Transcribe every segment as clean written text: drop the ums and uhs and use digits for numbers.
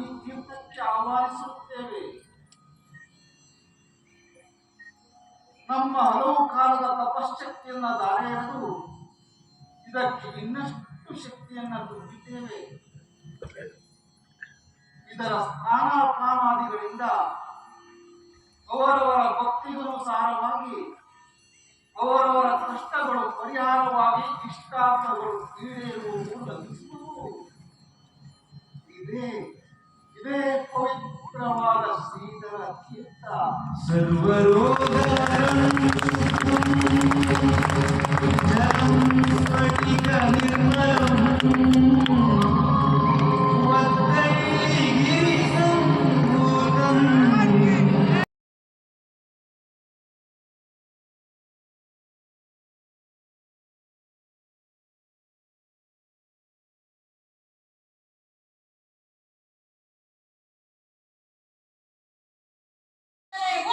ಈ ತೀರ್ಥಕ್ಕೆ ಆಹ್ವಾನಿಸುತ್ತೇವೆ. ನಮ್ಮ ಹಲವು ಕಾಲದ ತಪಶ್ಶಕ್ತಿಯನ್ನ ಧಾರೆ ಎರೆದು ಇದಕ್ಕೆ ಇನ್ನಷ್ಟು ಶಕ್ತಿಯನ್ನ ತುಂಬಿದ್ದೇವೆ. ಇದರ ಸ್ನಾನಾಪಾನಾದಿಗಳಿಂದ ಅವರವರ ಭಕ್ತಿಗನುಸಾರವಾಗಿ ಅವರವರ ಕಷ್ಟಗಳು ಪರಿಹಾರವಾಗಿ ಇಷ್ಟಾರ್ಥಗಳು ಈಡೇರುವುದು ಲಭಿಸುವುದು. ಇದೇ ಇದೇ ಪವಿತ್ರವಾದ ಶ್ರೀಧರ ತೀರ್ಥ.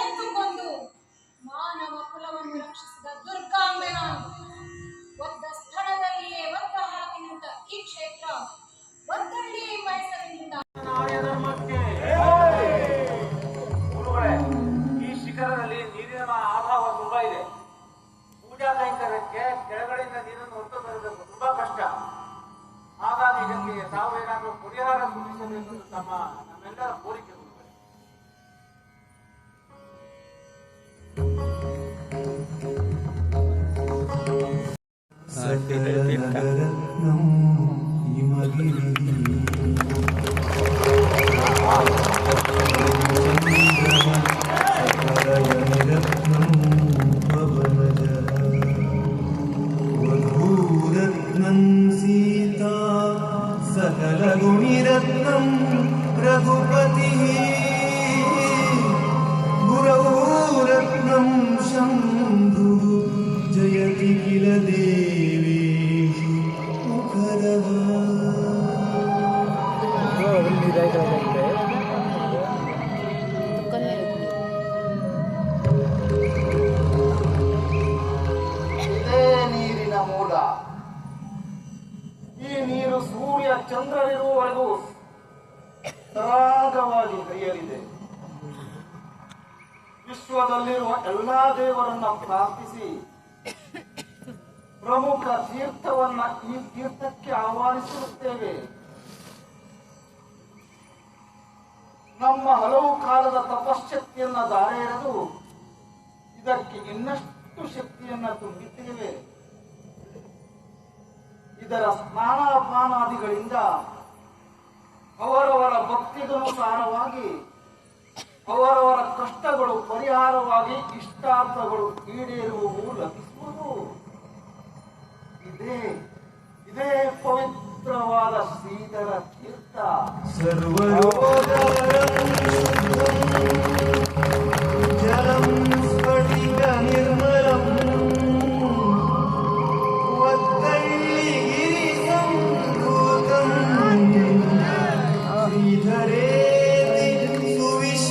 ಒಂದುಕೊಂದು ಮಾನವ ಕುಲವನ್ನು ರಕ್ಷಿಸಿದ ದುರ್ಗಾಂಬೆ ನಾನು. ಒದ್ದ ಸ್ಥಳದಲ್ಲಿಯೇ ಒದ್ದ ಹಾಕಿ ನಿಂತ ಈ ಕ್ಷೇತ್ರ ಒದ್ದಳ್ಳಿ ಮೈಸೂರಿನಿಂದ ಈ ಶಿಖರದಲ್ಲಿ ನೀರಿನ ಅಭಾವ ತುಂಬಾ ಇದೆ. ಪೂಜಾ ಕೈಂಕರ್ಯಕ್ಕೆ ಕೆಳಗಡೆಯಿಂದ ನೀರನ್ನು ಹೊತ್ತು ತರಬೇಕು, ತುಂಬಾ ಕಷ್ಟ. ಹಾಗಾಗಿ ಇದಕ್ಕೆ ತಾವು ಏನಾದರೂ ಪರಿಹಾರ ಸೂಚಿಸಬೇಕು ನಮ್ಮೆಲ್ಲರ ಕೋರಿಕೆ. सकलरत्नं हिमगिरिः सकलयनिरत्नं पवनजः वधूरत्नं सीता सकलगुणिरत्नं रघुपतिः गुरौ रत्नं शम्भुः जयति किल देवेषु मुखरः. ಇದೇ ನೀರಿನ ಮೂಲ. ಈ ನೀರು ಸೂರ್ಯ ಚಂದ್ರರಿರುವವರೆಗೂ ಸರಾಗವಾಗಿ ಹರಿಯಲಿದೆ. ವಿಶ್ವದಲ್ಲಿರುವ ಎಲ್ಲಾ ದೇವರನ್ನ ಪ್ರಾರ್ಥಿಸಿ ಪ್ರಮುಖ ತೀರ್ಥವನ್ನ ಈ ತೀರ್ಥಕ್ಕೆ ಆಹ್ವಾನಿಸುತ್ತೇವೆ. ನಮ್ಮ ಹಲವು ಕಾಲದ ತಪಶ್ಶಕ್ತಿಯನ್ನ ಧಾರೆ ಎರೆದು ಇದಕ್ಕೆ ಇನ್ನಷ್ಟು ಶಕ್ತಿಯನ್ನ ತುಂಬಿದ್ದೇವೆ. ಇದರ ಸ್ನಾನಾಪಾನಾದಿಗಳಿಂದ ಅವರವರ ಭಕ್ತಿಗನುಸಾರವಾಗಿ ಅವರವರ ಕಷ್ಟಗಳು ಪರಿಹಾರವಾಗಿ ಇಷ್ಟಾರ್ಥಗಳು ಈಡೇರುವುದು ಲಭಿಸುವುದು. ಇದೇ ಪವಿತ್ರವಾದ ಶ್ರೀಧರ ತೀರ್ಥ. जलं स्फटिक निर्मलं वत्तल्लिगिरिसम्भूतं श्रीधरेति सुविश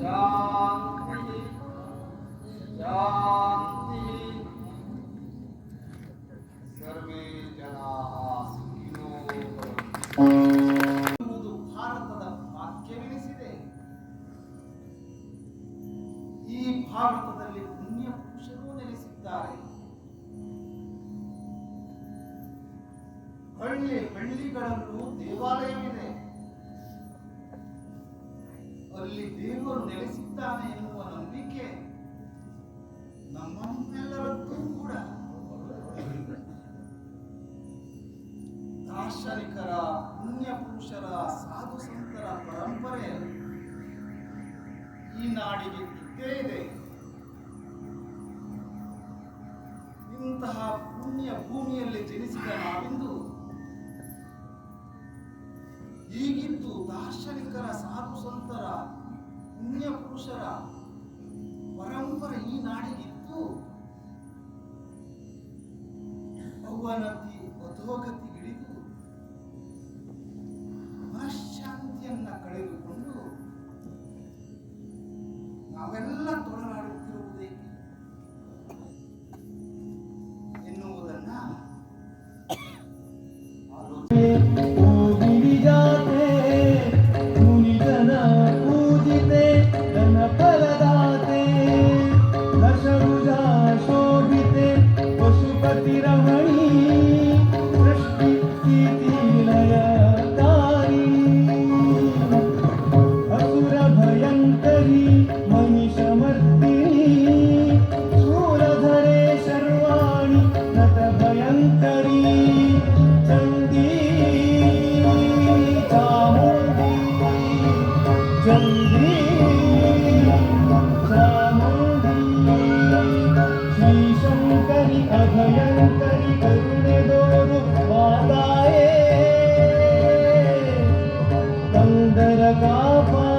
ಶಾಂತಿ ಶಾಂತಿ. ಸರ್ವೇ ಜನಾಃ ಸುಖಿನೋ ಭವಂತು. ಭಾರತದ ಭಾಗ್ಯವೆನಿಸಿದೆ. ಈ ಭಾರತದಲ್ಲಿ ಪುಣ್ಯ ಪುರುಷರು ನೆಲೆಸಿದ್ದಾರೆ. ಹಳ್ಳಿಗಳಲ್ಲೂ ದೇವಾಲಯವಿದೆ. ಅಲ್ಲಿ ದೇವರು ನೆಲೆಸಿದ್ದಾನೆ ಎನ್ನುವ ನಂಬಿಕೆ ನಮ್ಮೆಲ್ಲರದ್ದು ಕೂಡ. ದಾರ್ಶನಿಕರ, ಪುಣ್ಯ ಪುರುಷರ, ಸಾಧು ಸಂತರ ಪರಂಪರೆ ಈ ನಾಡಿಗೆ ಇದ್ದೇ ಇದೆ. ಇಂತಹ ಪುಣ್ಯ ಭೂಮಿಯಲ್ಲಿ ಜನಿಸಿದ ನಾವಿಂದು ಈಗಿದ್ದು ದಾರ್ಶನಿಕರ, ಸಾಧು ಸಂತರ, ಪುಣ್ಯ ಪುರುಷರ ಪರಂಪರೆ ಈ ನಾಡಿಗಿದ್ದು ಯೌವನತಿ ಅಧೋಗತಿಗಿಳಿದು ಮನಃಶಾಂತಿಯನ್ನ ಕಳೆದುಕೊಂಡು ನಾವೆಲ್ಲ ತೊಳಲಾಡುತ್ತಿರುವುದೇಕೆ ಎನ್ನುವುದನ್ನ ಆಲೋಚನೆ गिरिजाते मुनिजन पूजिते धन फलदाते दशभुजा शोभिते पशुपति रमणी सृष्टि स्थिति लयकारिणी असुर भयंकरी महिषमर्दिनी शूरधरे शर्वाणि नट भयंकरी चंडी चामुंडी चंडी चामुंडी श्री शंकरी अभयंकरी करुणे दोरु माताये कंदर कापा